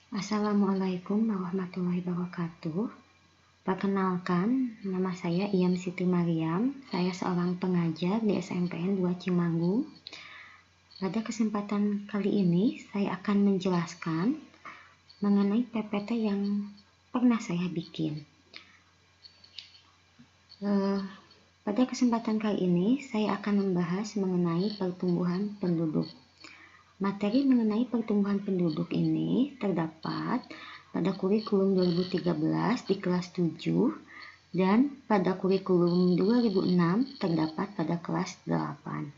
Assalamualaikum warahmatullahi wabarakatuh. Perkenalkan, nama saya Iyam Siti Mariam. Saya seorang pengajar di SMPN 2 Cimanggu. Pada kesempatan kali ini, saya akan menjelaskan mengenai PPT yang pernah saya bikin. Pada kesempatan kali ini, saya akan membahas mengenai pertumbuhan penduduk. Materi mengenai pertumbuhan penduduk ini terdapat pada kurikulum 2013 di kelas 7 dan pada kurikulum 2006 terdapat pada kelas 8.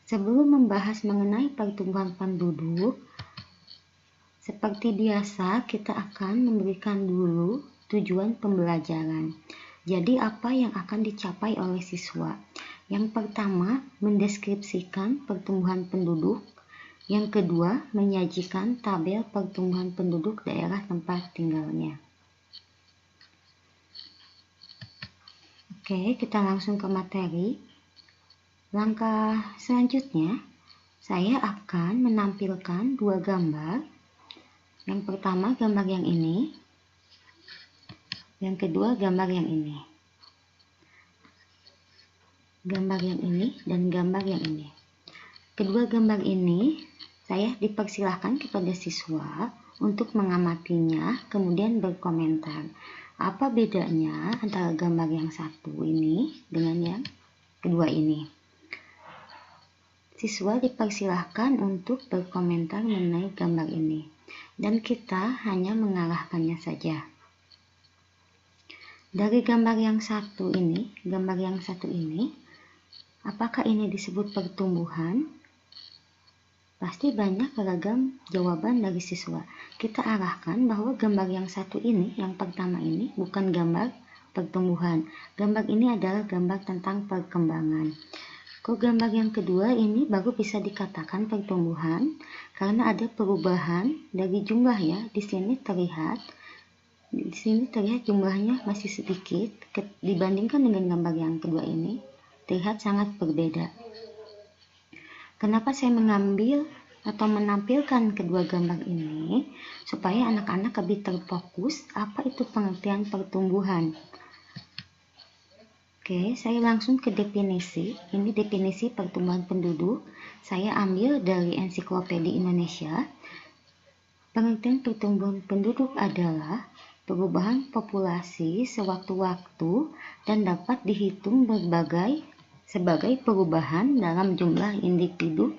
Sebelum membahas mengenai pertumbuhan penduduk, seperti biasa kita akan memberikan dulu tujuan pembelajaran. Jadi apa yang akan dicapai oleh siswa? Yang pertama, mendeskripsikan pertumbuhan penduduk. Yang kedua, menyajikan tabel pertumbuhan penduduk daerah tempat tinggalnya. Oke, kita langsung ke materi. Langkah selanjutnya, saya akan menampilkan dua gambar. Yang pertama, gambar yang ini. Yang kedua, gambar yang ini. Gambar yang ini dan gambar yang ini. Kedua gambar ini saya dipersilahkan kepada siswa untuk mengamatinya, kemudian berkomentar. Apa bedanya antara gambar yang satu ini dengan yang kedua ini? Siswa dipersilahkan untuk berkomentar mengenai gambar ini, dan kita hanya mengarahkannya saja. Dari gambar yang satu ini, apakah ini disebut pertumbuhan? Pasti banyak beragam jawaban dari siswa. Kita arahkan bahwa gambar yang satu ini, yang pertama ini, bukan gambar pertumbuhan. Gambar ini adalah gambar tentang perkembangan. Kok gambar yang kedua ini baru bisa dikatakan pertumbuhan karena ada perubahan dari jumlah ya. Di sini terlihat jumlahnya masih sedikit dibandingkan dengan gambar yang kedua ini. Terlihat sangat berbeda. Kenapa saya mengambil atau menampilkan kedua gambar ini? Supaya anak-anak lebih terfokus apa itu pengertian pertumbuhan. Oke, saya langsung ke definisi. Ini definisi pertumbuhan penduduk. Saya ambil dari Ensiklopedia Indonesia. Pengertian pertumbuhan penduduk adalah perubahan populasi sewaktu-waktu dan dapat dihitung sebagai perubahan dalam jumlah individu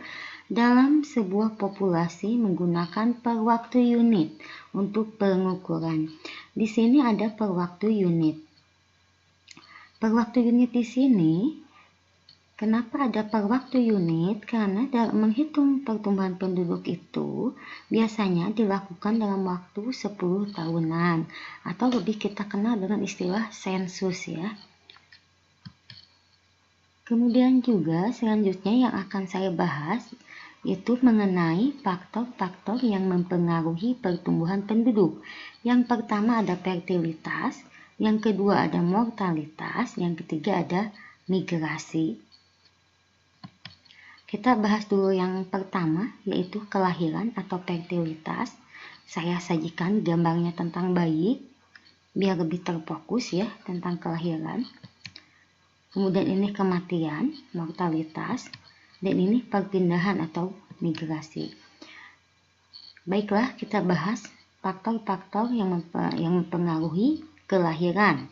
dalam sebuah populasi menggunakan per waktu unit untuk pengukuran. Di sini ada per waktu unit. Per waktu unit di sini, kenapa ada per waktu unit? Karena dalam menghitung pertumbuhan penduduk itu biasanya dilakukan dalam waktu 10 tahunan atau lebih kita kenal dengan istilah sensus ya. Kemudian juga selanjutnya yang akan saya bahas itu mengenai faktor-faktor yang mempengaruhi pertumbuhan penduduk. Yang pertama ada fertilitas, yang kedua ada mortalitas, yang ketiga ada migrasi. Kita bahas dulu yang pertama yaitu kelahiran atau fertilitas. Saya sajikan gambarnya tentang bayi biar lebih terfokus ya tentang kelahiran. Kemudian ini kematian, mortalitas, dan ini perpindahan atau migrasi. Baiklah, kita bahas faktor-faktor yang mempengaruhi kelahiran.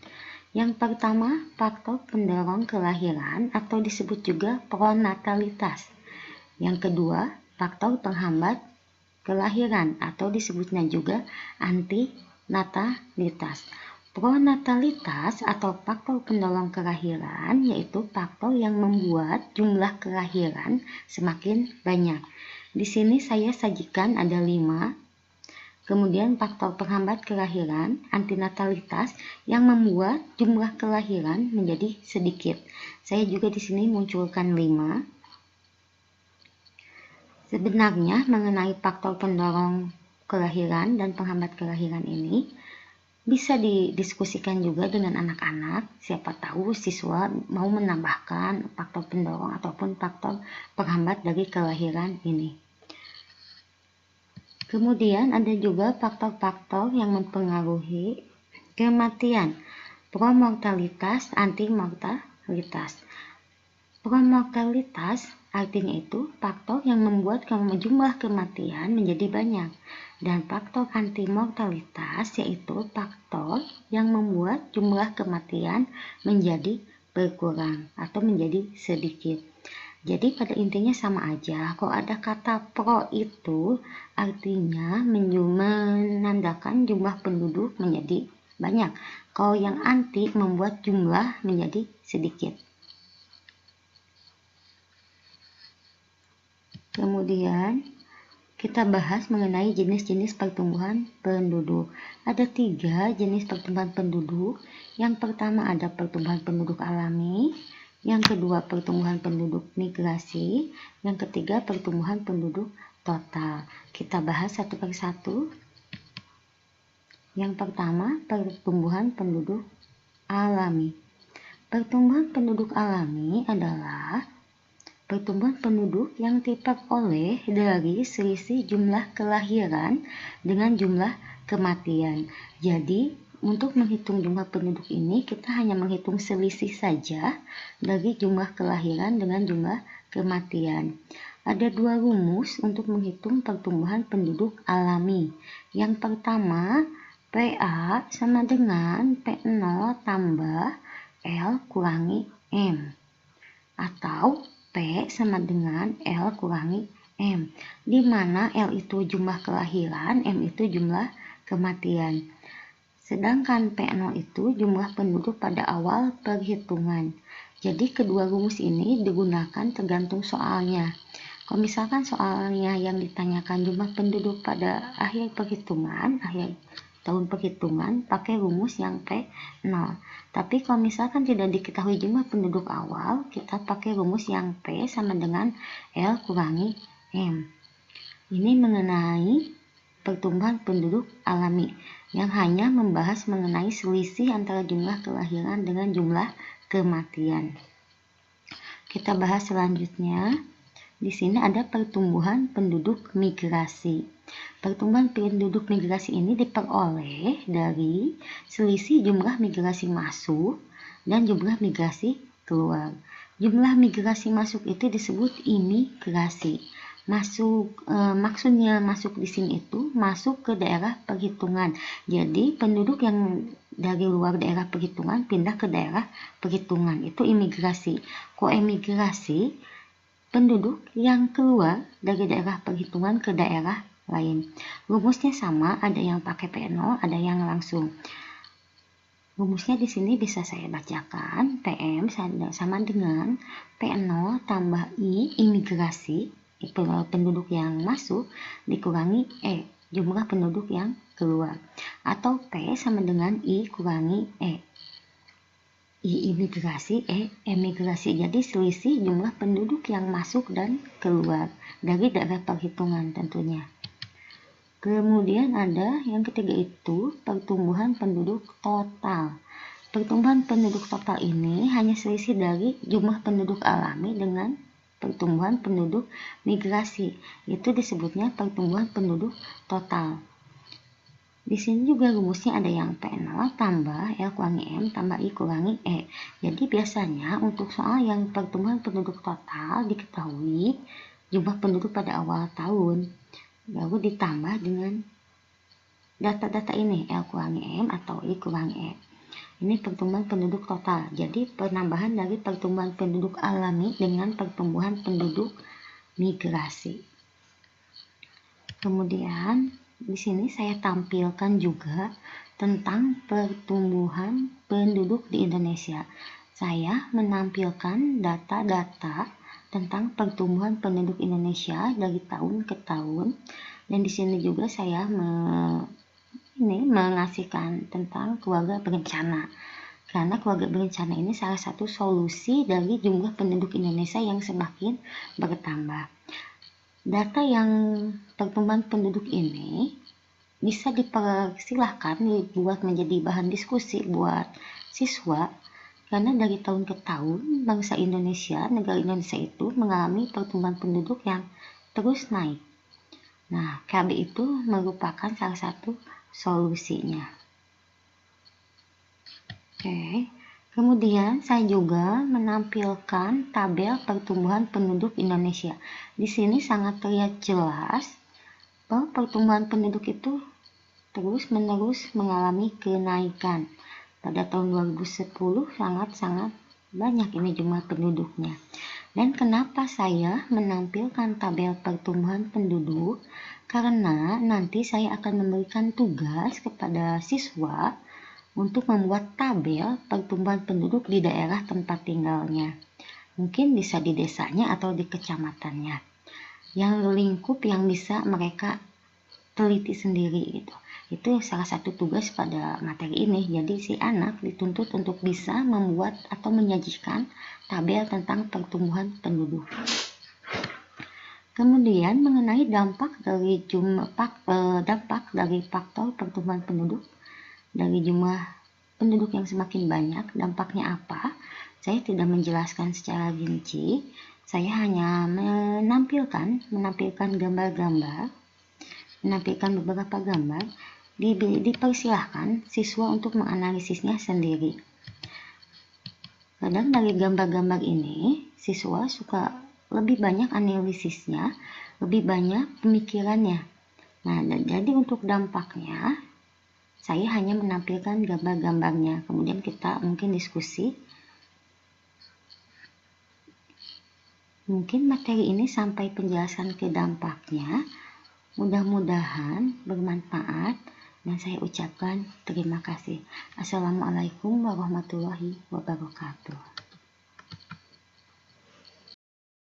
Yang pertama, faktor pendorong kelahiran atau disebut juga pronatalitas. Yang kedua, faktor penghambat kelahiran atau disebutnya juga antinatalitas. Pronatalitas atau faktor pendorong kelahiran yaitu faktor yang membuat jumlah kelahiran semakin banyak. Di sini saya sajikan ada 5. Kemudian faktor penghambat kelahiran, antinatalitas yang membuat jumlah kelahiran menjadi sedikit. Saya juga di sini munculkan 5. Sebenarnya mengenai faktor pendorong kelahiran dan penghambat kelahiran ini bisa didiskusikan juga dengan anak-anak. Siapa tahu siswa mau menambahkan faktor pendorong ataupun faktor penghambat dari kelahiran ini. Kemudian ada juga faktor-faktor yang mempengaruhi kematian. Promortalitas, antimortalitas. Promortalitas artinya itu faktor yang membuat jumlah kematian menjadi banyak. Dan faktor antimortalitas yaitu faktor yang membuat jumlah kematian menjadi berkurang atau menjadi sedikit. Jadi pada intinya sama aja. Kalau ada kata pro itu artinya menandakan jumlah penduduk menjadi banyak. Kalau yang anti membuat jumlah menjadi sedikit. Kemudian kita bahas mengenai jenis-jenis pertumbuhan penduduk. Ada 3 jenis pertumbuhan penduduk. Yang pertama ada pertumbuhan penduduk alami. Yang kedua pertumbuhan penduduk migrasi, yang ketiga pertumbuhan penduduk total. Kita bahas satu per satu. Yang pertama pertumbuhan penduduk alami. Pertumbuhan penduduk alami adalah pertumbuhan penduduk yang diperoleh dari selisih jumlah kelahiran dengan jumlah kematian. Jadi untuk menghitung jumlah penduduk ini, kita hanya menghitung selisih saja dari jumlah kelahiran dengan jumlah kematian. Ada 2 rumus untuk menghitung pertumbuhan penduduk alami. Yang pertama, PA sama dengan P0 tambah L kurangi M. Atau P sama dengan L kurangi M. Di mana L itu jumlah kelahiran, M itu jumlah kematian. Sedangkan P0 itu jumlah penduduk pada awal perhitungan. Jadi kedua rumus ini digunakan tergantung soalnya. Kalau misalkan soalnya yang ditanyakan jumlah penduduk pada akhir perhitungan, akhir tahun perhitungan, pakai rumus yang P0. Tapi kalau misalkan tidak diketahui jumlah penduduk awal, kita pakai rumus yang P sama dengan L kurangi M. Ini mengenai pertumbuhan penduduk alami yang hanya membahas mengenai selisih antara jumlah kelahiran dengan jumlah kematian. Kita bahas selanjutnya. Di sini ada pertumbuhan penduduk migrasi. Pertumbuhan penduduk migrasi ini diperoleh dari selisih jumlah migrasi masuk dan jumlah migrasi keluar. Jumlah migrasi masuk itu disebut imigrasi. Maksudnya masuk di sini itu masuk ke daerah perhitungan. Jadi penduduk yang dari luar daerah perhitungan pindah ke daerah perhitungan, itu imigrasi. Koemigrasi, penduduk yang keluar dari daerah perhitungan ke daerah lain. Rumusnya sama, ada yang pakai P0, ada yang langsung. Rumusnya di sini bisa saya bacakan. PM sama dengan P0 tambah I imigrasi, penduduk yang masuk, dikurangi E, jumlah penduduk yang keluar. Atau P sama dengan I kurangi E. I imigrasi, E emigrasi. Jadi selisih jumlah penduduk yang masuk dan keluar dari daerah perhitungan tentunya. Kemudian ada yang ketiga itu pertumbuhan penduduk total. Pertumbuhan penduduk total ini hanya selisih dari jumlah penduduk alami dengan pertumbuhan penduduk migrasi. Itu disebutnya pertumbuhan penduduk total. Di sini juga rumusnya ada yang P0 tambah L kurangi M tambah I kurangi E. Jadi biasanya untuk soal yang pertumbuhan penduduk total diketahui jumlah penduduk pada awal tahun, lalu ditambah dengan data-data ini L kurangi M atau I kurangi E. Ini pertumbuhan penduduk total. Jadi penambahan dari pertumbuhan penduduk alami dengan pertumbuhan penduduk migrasi. Kemudian di sini saya tampilkan juga tentang pertumbuhan penduduk di Indonesia. Saya menampilkan data-data tentang pertumbuhan penduduk Indonesia dari tahun ke tahun, dan di sini juga saya mengasihkan tentang keluarga berencana. Karena keluarga berencana ini salah satu solusi dari jumlah penduduk Indonesia yang semakin bertambah. Data yang pertumbuhan penduduk ini bisa dipersilahkan dibuat menjadi bahan diskusi buat siswa, karena dari tahun ke tahun bangsa Indonesia, negara Indonesia itu mengalami pertumbuhan penduduk yang terus naik. Nah, KB itu merupakan salah satu solusinya. Oke. Kemudian saya juga menampilkan tabel pertumbuhan penduduk Indonesia. Di sini sangat terlihat jelas bahwa pertumbuhan penduduk itu terus-menerus mengalami kenaikan. Pada tahun 2010 sangat-sangat banyak ini jumlah penduduknya. Dan kenapa saya menampilkan tabel pertumbuhan penduduk? Karena nanti saya akan memberikan tugas kepada siswa untuk membuat tabel pertumbuhan penduduk di daerah tempat tinggalnya. Mungkin bisa di desanya atau di kecamatannya. Yang lingkup yang bisa mereka teliti sendiri gitu. Itu salah satu tugas pada materi ini. Jadi si anak dituntut untuk bisa membuat atau menyajikan tabel tentang pertumbuhan penduduk. Kemudian mengenai dampak dari faktor pertumbuhan penduduk dari jumlah penduduk yang semakin banyak, dampaknya apa? Saya tidak menjelaskan secara rinci. Saya hanya menampilkan gambar-gambar, menampilkan beberapa gambar. Dipersilahkan siswa untuk menganalisisnya sendiri. Kadang dari gambar-gambar ini, siswa suka lebih banyak analisisnya, lebih banyak pemikirannya. Nah, jadi untuk dampaknya, saya hanya menampilkan gambar-gambarnya, kemudian kita mungkin diskusi. Mungkin materi ini sampai penjelasan ke dampaknya. Mudah-mudahan bermanfaat dan saya ucapkan terima kasih. Assalamualaikum warahmatullahi wabarakatuh.